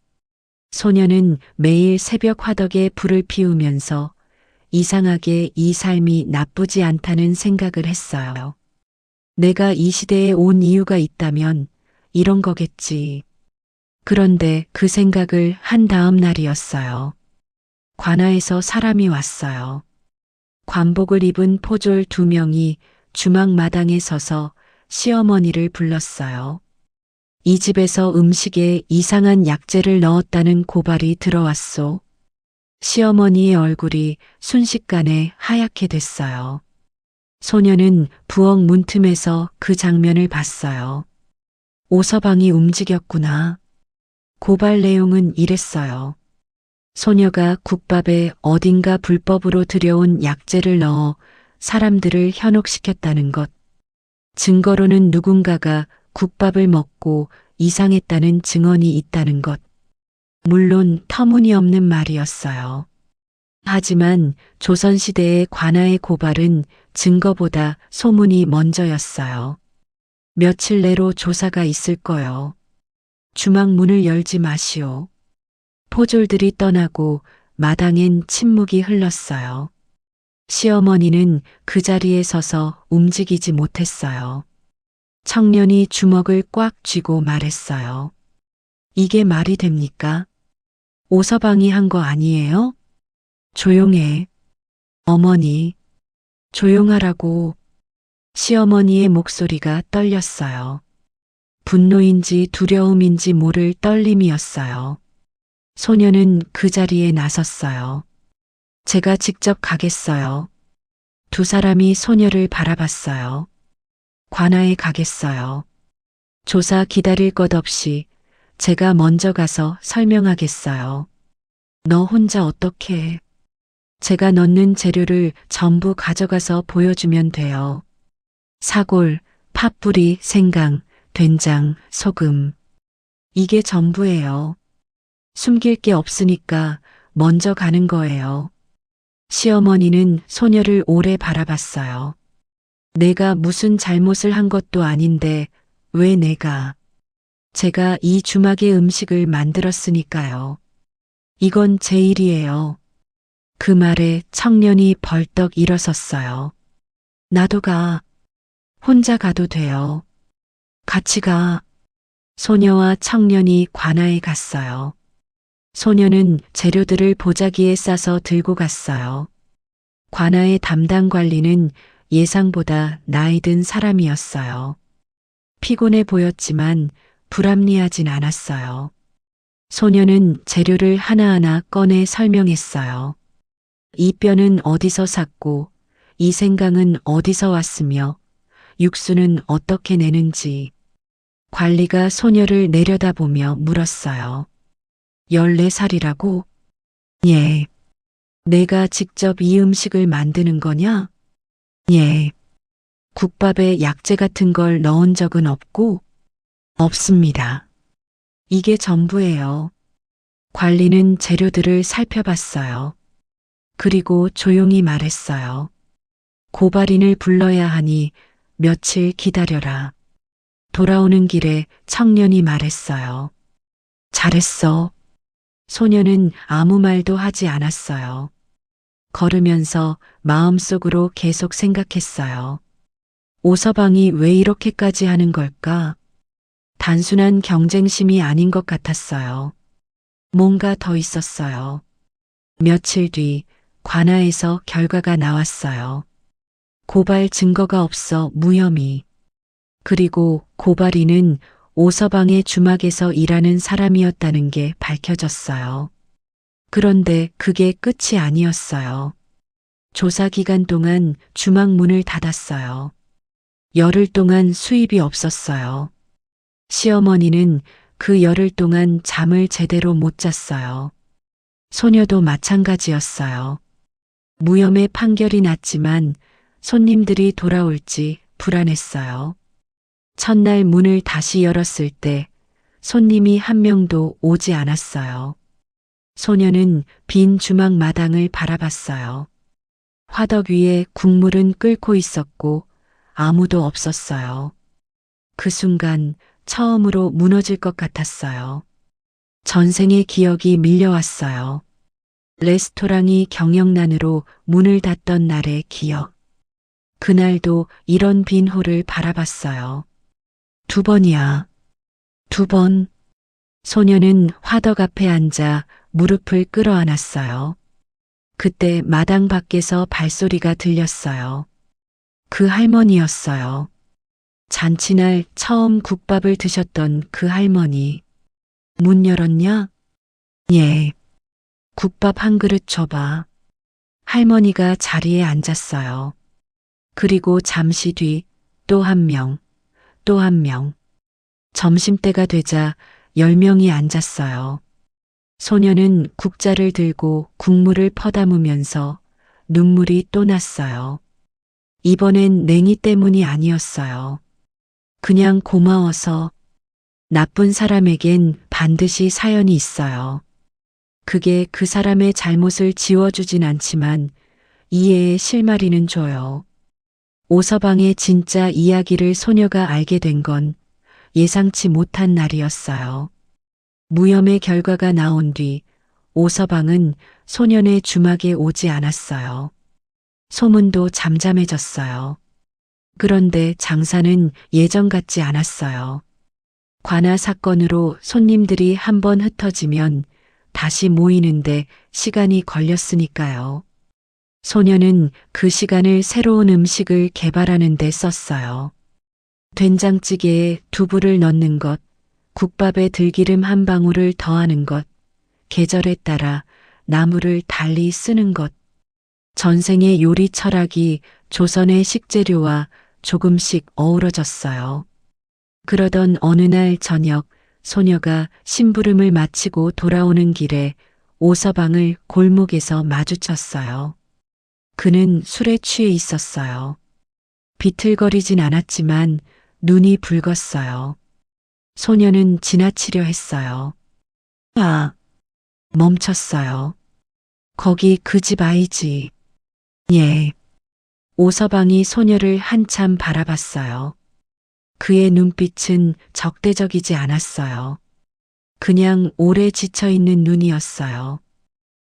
소녀는 매일 새벽 화덕에 불을 피우면서 이상하게 이 삶이 나쁘지 않다는 생각을 했어요. 내가 이 시대에 온 이유가 있다면 이런 거겠지. 그런데 그 생각을 한 다음 날이었어요. 관아에서 사람이 왔어요. 관복을 입은 포졸 2명이 주막 마당에 서서 시어머니를 불렀어요. 이 집에서 음식에 이상한 약재를 넣었다는 고발이 들어왔소. 시어머니의 얼굴이 순식간에 하얗게 됐어요. 소녀는 부엌 문틈에서 그 장면을 봤어요. 오서방이 움직였구나. 고발 내용은 이랬어요. 소녀가 국밥에 어딘가 불법으로 들여온 약재를 넣어 사람들을 현혹시켰다는 것. 증거로는 누군가가 국밥을 먹고 이상했다는 증언이 있다는 것. 물론 터무니없는 말이었어요. 하지만 조선시대의 관아의 고발은 증거보다 소문이 먼저였어요. 며칠 내로 조사가 있을 거요. 주막 문을 열지 마시오. 포졸들이 떠나고 마당엔 침묵이 흘렀어요. 시어머니는 그 자리에 서서 움직이지 못했어요. 청년이 주먹을 꽉 쥐고 말했어요. 이게 말이 됩니까? 오서방이 한 거 아니에요? 조용해. 어머니, 조용하라고. 시어머니의 목소리가 떨렸어요. 분노인지 두려움인지 모를 떨림이었어요. 소녀는 그 자리에 나섰어요. 제가 직접 가겠어요. 2 사람이 소녀를 바라봤어요. 관아에 가겠어요. 조사 기다릴 것 없이 제가 먼저 가서 설명하겠어요. 너 혼자 어떻게? 제가 넣는 재료를 전부 가져가서 보여주면 돼요. 사골, 팥뿌리, 생강, 된장, 소금. 이게 전부예요. 숨길 게 없으니까 먼저 가는 거예요. 시어머니는 소녀를 오래 바라봤어요. 내가 무슨 잘못을 한 것도 아닌데 왜 내가? 제가 이 주막의 음식을 만들었으니까요. 이건 제 일이에요. 그 말에 청년이 벌떡 일어섰어요. 나도 가. 혼자 가도 돼요. 같이 가. 소녀와 청년이 관아에 갔어요. 소녀는 재료들을 보자기에 싸서 들고 갔어요. 관아의 담당 관리는 예상보다 나이 든 사람이었어요. 피곤해 보였지만 불합리하진 않았어요. 소녀는 재료를 하나하나 꺼내 설명했어요. 이 뼈는 어디서 샀고, 이 생강은 어디서 왔으며, 육수는 어떻게 내는지. 관리가 소녀를 내려다보며 물었어요. 14살이라고? 예. 내가 직접 이 음식을 만드는 거냐? 예. 국밥에 약재 같은 걸 넣은 적은 없고? 없습니다. 이게 전부예요. 관리는 재료들을 살펴봤어요. 그리고 조용히 말했어요. 고발인을 불러야 하니 며칠 기다려라. 돌아오는 길에 청년이 말했어요. 잘했어. 소녀는 아무 말도 하지 않았어요. 걸으면서 마음속으로 계속 생각했어요. 오서방이 왜 이렇게까지 하는 걸까? 단순한 경쟁심이 아닌 것 같았어요. 뭔가 더 있었어요. 며칠 뒤 관아에서 결과가 나왔어요. 고발 증거가 없어 무혐의. 그리고 고발인은 오서방의 주막에서 일하는 사람이었다는 게 밝혀졌어요. 그런데 그게 끝이 아니었어요. 조사 기간 동안 주막 문을 닫았어요. 열흘 동안 수입이 없었어요. 시어머니는 그 열흘 동안 잠을 제대로 못 잤어요. 소녀도 마찬가지였어요. 무혐의 판결이 났지만 손님들이 돌아올지 불안했어요. 첫날 문을 다시 열었을 때 손님이 한 명도 오지 않았어요. 소녀는 빈 주막 마당을 바라봤어요. 화덕 위에 국물은 끓고 있었고 아무도 없었어요. 그 순간 처음으로 무너질 것 같았어요. 전생의 기억이 밀려왔어요. 레스토랑이 경영난으로 문을 닫던 날의 기억. 그날도 이런 빈 홀을 바라봤어요. 2번이야. 2번. 소녀는 화덕 앞에 앉아 무릎을 끌어안았어요. 그때 마당 밖에서 발소리가 들렸어요. 그 할머니였어요. 잔치날 처음 국밥을 드셨던 그 할머니. 문 열었냐? 예. 국밥 한 그릇 줘봐. 할머니가 자리에 앉았어요. 그리고 잠시 뒤 또 한 명, 또 한 명. 점심때가 되자 10명이 앉았어요. 소녀는 국자를 들고 국물을 퍼담으면서 눈물이 또 났어요. 이번엔 냉이 때문이 아니었어요. 그냥 고마워서. 나쁜 사람에겐 반드시 사연이 있어요. 그게 그 사람의 잘못을 지워주진 않지만 이해의 실마리는 줘요. 오서방의 진짜 이야기를 소녀가 알게 된 건 예상치 못한 날이었어요. 무혐의 결과가 나온 뒤 오서방은 소년의 주막에 오지 않았어요. 소문도 잠잠해졌어요. 그런데 장사는 예전 같지 않았어요. 관아 사건으로 손님들이 한번 흩어지면 다시 모이는데 시간이 걸렸으니까요. 소녀는 그 시간을 새로운 음식을 개발하는 데 썼어요. 된장찌개에 두부를 넣는 것, 국밥에 들기름 한 방울을 더하는 것, 계절에 따라 나물을 달리 쓰는 것. 전생의 요리 철학이 조선의 식재료와 조금씩 어우러졌어요. 그러던 어느 날 저녁 소녀가 심부름을 마치고 돌아오는 길에 오서방을 골목에서 마주쳤어요. 그는 술에 취해 있었어요. 비틀거리진 않았지만 눈이 붉었어요. 소녀는 지나치려 했어요. 아, 멈췄어요. 거기 그 집 아이지. 예. 오서방이 소녀를 한참 바라봤어요. 그의 눈빛은 적대적이지 않았어요. 그냥 오래 지쳐있는 눈이었어요.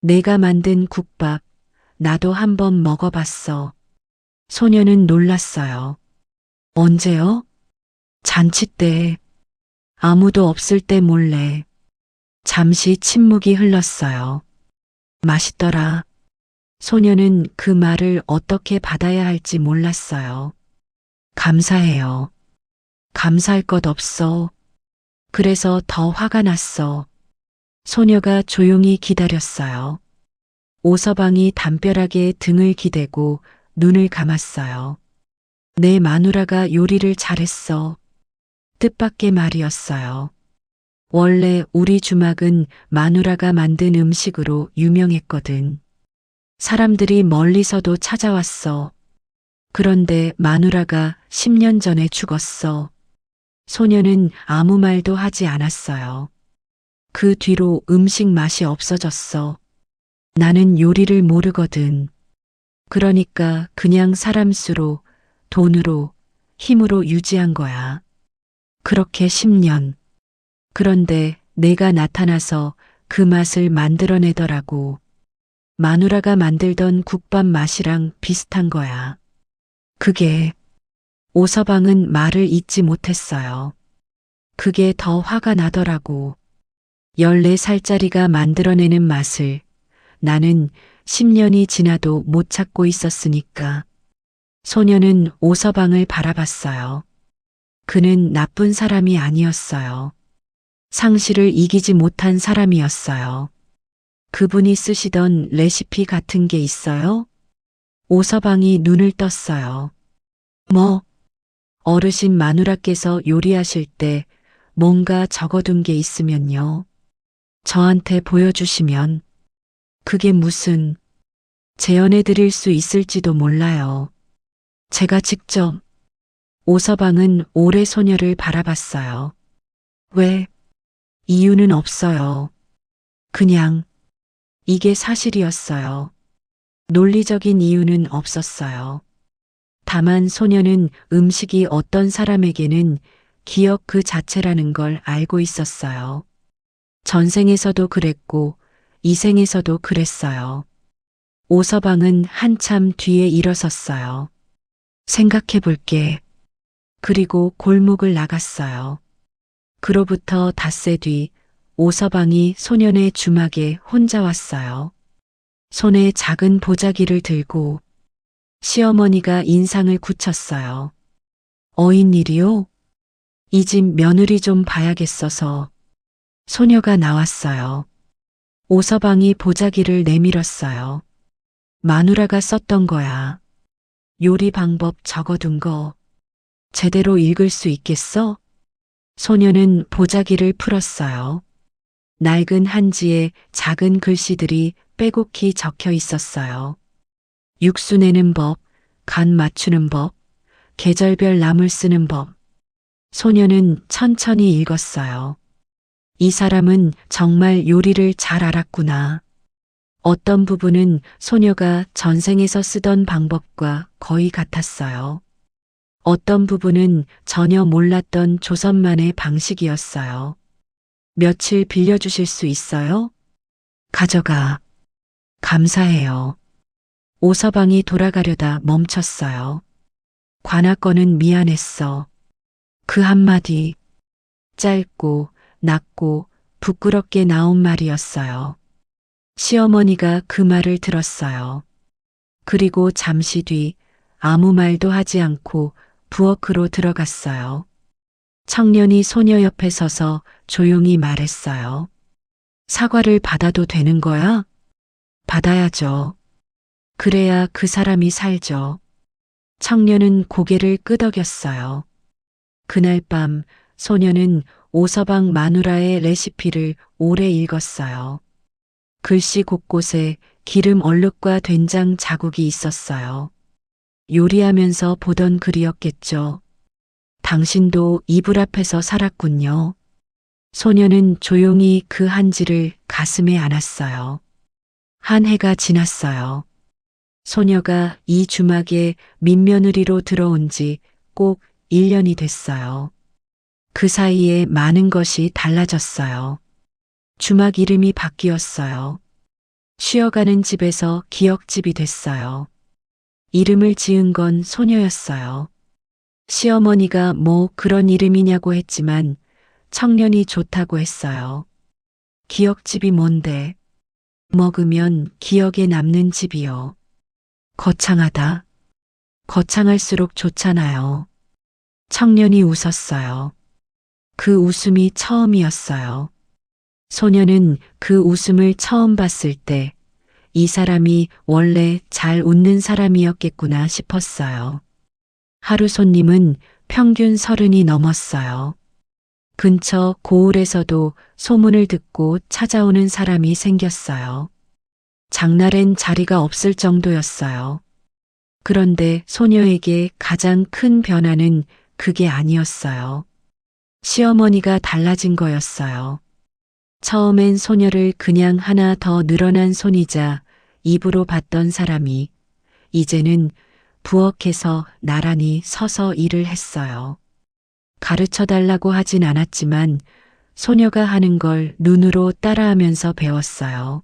내가 만든 국밥, 나도 한번 먹어봤어. 소녀는 놀랐어요. 언제요? 잔치 때. 아무도 없을 때 몰래. 잠시 침묵이 흘렀어요. 맛있더라. 소녀는 그 말을 어떻게 받아야 할지 몰랐어요. 감사해요. 감사할 것 없어. 그래서 더 화가 났어. 소녀가 조용히 기다렸어요. 오서방이 담벼락에 등을 기대고 눈을 감았어요. 내 마누라가 요리를 잘했어. 뜻밖의 말이었어요. 원래 우리 주막은 마누라가 만든 음식으로 유명했거든. 사람들이 멀리서도 찾아왔어. 그런데 마누라가 10년 전에 죽었어. 소녀는 아무 말도 하지 않았어요. 그 뒤로 음식 맛이 없어졌어. 나는 요리를 모르거든. 그러니까 그냥 사람 수로, 돈으로, 힘으로 유지한 거야. 그렇게 10년. 그런데 내가 나타나서 그 맛을 만들어내더라고. 마누라가 만들던 국밥 맛이랑 비슷한 거야. 그게 오서방은 말을 잇지 못했어요. 그게 더 화가 나더라고. 14살짜리가 만들어내는 맛을 나는 10년이 지나도 못 찾고 있었으니까. 소녀는 오서방을 바라봤어요. 그는 나쁜 사람이 아니었어요. 상실을 이기지 못한 사람이었어요. 그분이 쓰시던 레시피 같은 게 있어요? 오서방이 눈을 떴어요. 뭐? 어르신 마누라께서 요리하실 때 뭔가 적어둔 게 있으면요. 저한테 보여주시면 그게 무슨 재현해 드릴 수 있을지도 몰라요. 제가 직접 오서방은 오래 소녀를 바라봤어요. 왜? 이유는 없어요. 그냥 이게 사실이었어요. 논리적인 이유는 없었어요. 다만 소녀는 음식이 어떤 사람에게는 기억 그 자체라는 걸 알고 있었어요. 전생에서도 그랬고 이생에서도 그랬어요. 오서방은 한참 뒤에 일어섰어요. 생각해 볼게. 그리고 골목을 나갔어요. 그로부터 닷새 뒤 오서방이 소년의 주막에 혼자 왔어요. 손에 작은 보자기를 들고 시어머니가 인상을 굳혔어요. 어인일이요? 이 집 며느리 좀 봐야겠어서 소녀가 나왔어요. 오서방이 보자기를 내밀었어요. 마누라가 썼던 거야. 요리 방법 적어둔 거 제대로 읽을 수 있겠어? 소녀는 보자기를 풀었어요. 낡은 한지에 작은 글씨들이 빼곡히 적혀 있었어요. 육수 내는 법, 간 맞추는 법, 계절별 나물 쓰는 법. 소녀는 천천히 읽었어요. 이 사람은 정말 요리를 잘 알았구나. 어떤 부분은 소녀가 전생에서 쓰던 방법과 거의 같았어요. 어떤 부분은 전혀 몰랐던 조선만의 방식이었어요. 며칠 빌려주실 수 있어요? 가져가. 감사해요. 오서방이 돌아가려다 멈췄어요. 관아꺼는 미안했어. 그 한마디 짧고 낮고 부끄럽게 나온 말이었어요. 시어머니가 그 말을 들었어요. 그리고 잠시 뒤 아무 말도 하지 않고 부엌으로 들어갔어요. 청년이 소녀 옆에 서서 조용히 말했어요. 사과를 받아도 되는 거야? 받아야죠. 그래야 그 사람이 살죠. 청년은 고개를 끄덕였어요. 그날 밤 소녀는 오서방 마누라의 레시피를 오래 읽었어요. 글씨 곳곳에 기름 얼룩과 된장 자국이 있었어요. 요리하면서 보던 글이었겠죠. 당신도 이불 앞에서 살았군요. 소녀는 조용히 그 한지를 가슴에 안았어요. 한 해가 지났어요. 소녀가 이 주막에 민며느리로 들어온 지 꼭 1년이 됐어요. 그 사이에 많은 것이 달라졌어요. 주막 이름이 바뀌었어요. 쉬어가는 집에서 기억집이 됐어요. 이름을 지은 건 소녀였어요. 시어머니가 뭐 그런 이름이냐고 했지만 청년이 좋다고 했어요. 기억집이 뭔데? 먹으면 기억에 남는 집이요. 거창하다. 거창할수록 좋잖아요. 청년이 웃었어요. 그 웃음이 처음이었어요. 소녀는 그 웃음을 처음 봤을 때 이 사람이 원래 잘 웃는 사람이었겠구나 싶었어요. 하루 손님은 평균 30이 넘었어요. 근처 고을에서도 소문을 듣고 찾아오는 사람이 생겼어요. 장날엔 자리가 없을 정도였어요. 그런데 소녀에게 가장 큰 변화는 그게 아니었어요. 시어머니가 달라진 거였어요. 처음엔 소녀를 그냥 하나 더 늘어난 손이자 입으로 봤던 사람이 이제는 부엌에서 나란히 서서 일을 했어요. 가르쳐 달라고 하진 않았지만 소녀가 하는 걸 눈으로 따라하면서 배웠어요.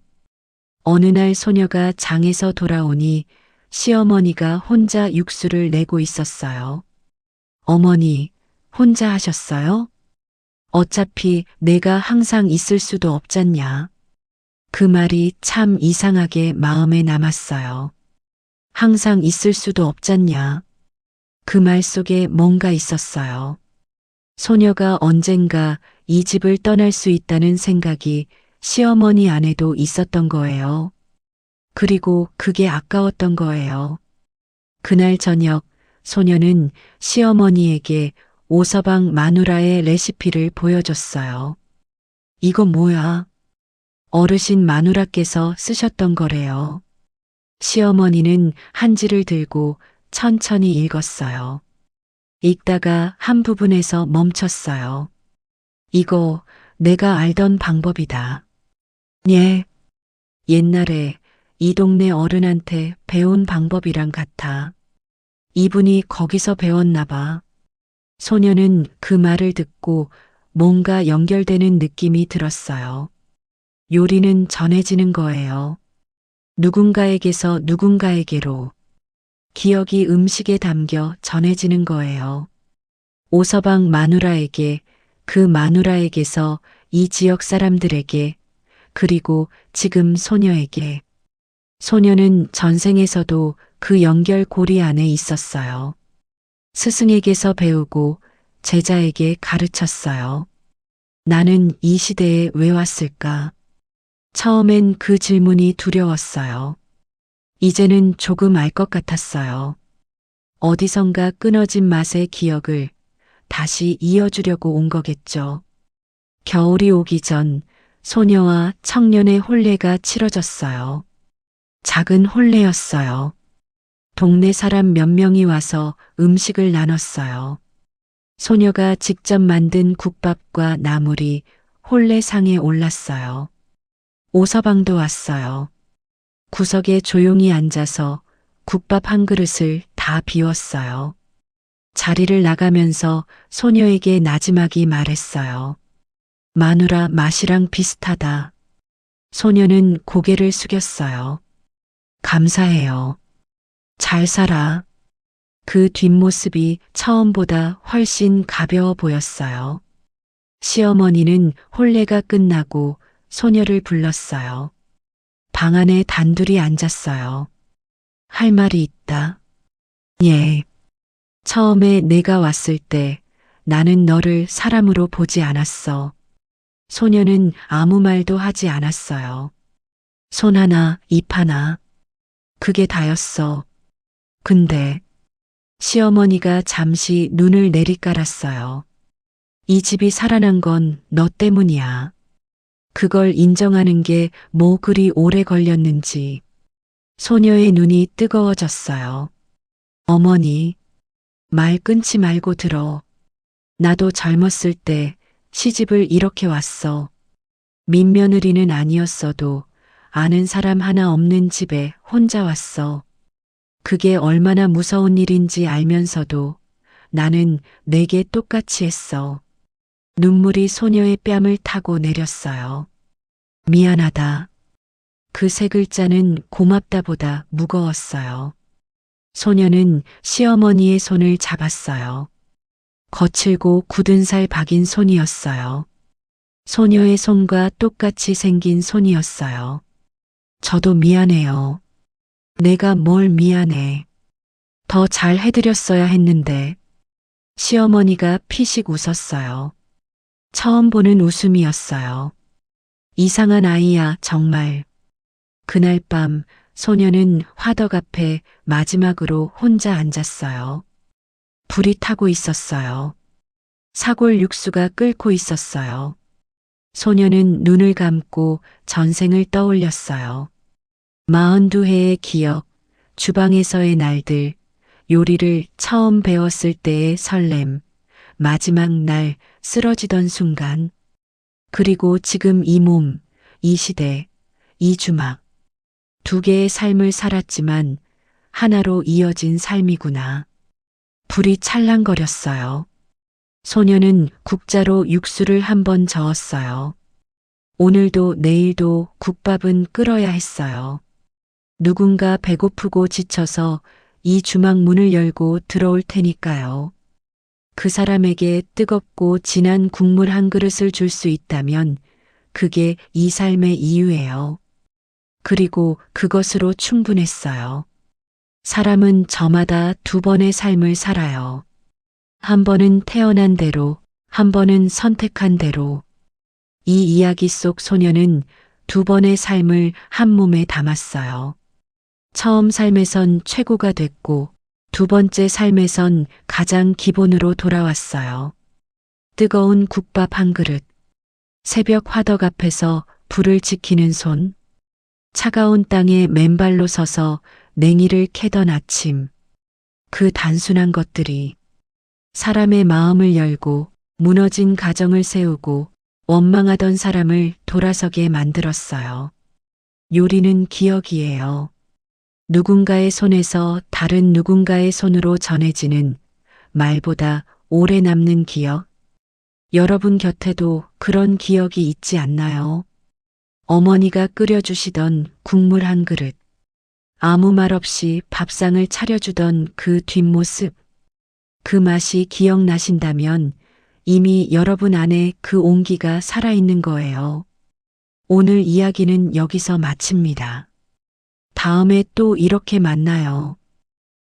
어느 날 소녀가 장에서 돌아오니 시어머니가 혼자 육수를 내고 있었어요. 어머니, 혼자 하셨어요? 어차피 내가 항상 있을 수도 없잖냐. 그 말이 참 이상하게 마음에 남았어요. 항상 있을 수도 없잖냐. 그 말 속에 뭔가 있었어요. 소녀가 언젠가 이 집을 떠날 수 있다는 생각이 시어머니 안에도 있었던 거예요. 그리고 그게 아까웠던 거예요. 그날 저녁 소녀는 시어머니에게 오서방 마누라의 레시피를 보여줬어요. 이거 뭐야? 어르신 마누라께서 쓰셨던 거래요. 시어머니는 한지를 들고 천천히 읽었어요. 읽다가 한 부분에서 멈췄어요. 이거 내가 알던 방법이다. 예. 옛날에 이 동네 어른한테 배운 방법이랑 같아. 이분이 거기서 배웠나 봐. 소녀는 그 말을 듣고 뭔가 연결되는 느낌이 들었어요. 요리는 전해지는 거예요. 누군가에게서 누군가에게로. 기억이 음식에 담겨 전해지는 거예요. 오서방 마누라에게, 그 마누라에게서 이 지역 사람들에게, 그리고 지금 소녀에게. 소녀는 전생에서도 그 연결고리 안에 있었어요. 스승에게서 배우고 제자에게 가르쳤어요. 나는 이 시대에 왜 왔을까? 처음엔 그 질문이 두려웠어요. 이제는 조금 알 것 같았어요. 어디선가 끊어진 맛의 기억을 다시 이어주려고 온 거겠죠. 겨울이 오기 전 소녀와 청년의 혼례가 치러졌어요. 작은 혼례였어요. 동네 사람 몇 명이 와서 음식을 나눴어요. 소녀가 직접 만든 국밥과 나물이 혼례상에 올랐어요. 오서방도 왔어요. 구석에 조용히 앉아서 국밥 한 그릇을 다 비웠어요. 자리를 나가면서 소녀에게 나지막이 말했어요. 마누라 맛이랑 비슷하다. 소녀는 고개를 숙였어요. 감사해요. 잘 살아. 그 뒷모습이 처음보다 훨씬 가벼워 보였어요. 시어머니는 혼례가 끝나고 소녀를 불렀어요. 방 안에 단둘이 앉았어요. 할 말이 있다. 예. 처음에 내가 왔을 때 나는 너를 사람으로 보지 않았어. 소녀는 아무 말도 하지 않았어요. 손 하나, 입 하나. 그게 다였어. 근데 시어머니가 잠시 눈을 내리깔았어요. 이 집이 살아난 건 너 때문이야. 그걸 인정하는 게 뭐 그리 오래 걸렸는지. 소녀의 눈이 뜨거워졌어요. 어머니, 말 끊지 말고 들어. 나도 젊었을 때 시집을 이렇게 왔어. 민며느리는 아니었어도 아는 사람 하나 없는 집에 혼자 왔어. 그게 얼마나 무서운 일인지 알면서도 나는 내게 똑같이 했어. 눈물이 소녀의 뺨을 타고 내렸어요. 미안하다. 그 세 글자는 고맙다보다 무거웠어요. 소녀는 시어머니의 손을 잡았어요. 거칠고 굳은 살 박인 손이었어요. 소녀의 손과 똑같이 생긴 손이었어요. 저도 미안해요. 내가 뭘 미안해. 더 잘 해드렸어야 했는데. 시어머니가 피식 웃었어요. 처음 보는 웃음이었어요. 이상한 아이야, 정말. 그날 밤 소녀는 화덕 앞에 마지막으로 혼자 앉았어요. 불이 타고 있었어요. 사골 육수가 끓고 있었어요. 소녀는 눈을 감고 전생을 떠올렸어요. 42해의 기억, 주방에서의 날들, 요리를 처음 배웠을 때의 설렘, 마지막 날 쓰러지던 순간, 그리고 지금 이 몸, 이 시대, 이 주막. 두 개의 삶을 살았지만 하나로 이어진 삶이구나. 불이 찰랑거렸어요. 소녀는 국자로 육수를 한 번 저었어요. 오늘도 내일도 국밥은 끓어야 했어요. 누군가 배고프고 지쳐서 이 주막 문을 열고 들어올 테니까요. 그 사람에게 뜨겁고 진한 국물 한 그릇을 줄 수 있다면 그게 이 삶의 이유예요. 그리고 그것으로 충분했어요. 사람은 저마다 두 번의 삶을 살아요. 한 번은 태어난 대로, 한 번은 선택한 대로. 이 이야기 속 소녀는 두 번의 삶을 한 몸에 담았어요. 처음 삶에선 최고가 됐고, 두 번째 삶에선 가장 기본으로 돌아왔어요. 뜨거운 국밥 한 그릇, 새벽 화덕 앞에서 불을 지키는 손, 차가운 땅에 맨발로 서서 냉이를 캐던 아침. 그 단순한 것들이 사람의 마음을 열고 무너진 가정을 세우고 원망하던 사람을 돌아서게 만들었어요. 요리는 기억이에요. 누군가의 손에서 다른 누군가의 손으로 전해지는 말보다 오래 남는 기억. 여러분 곁에도 그런 기억이 있지 않나요? 어머니가 끓여주시던 국물 한 그릇. 아무 말 없이 밥상을 차려주던 그 뒷모습. 그 맛이 기억나신다면 이미 여러분 안에 그 온기가 살아있는 거예요. 오늘 이야기는 여기서 마칩니다. 다음에 또 이렇게 만나요.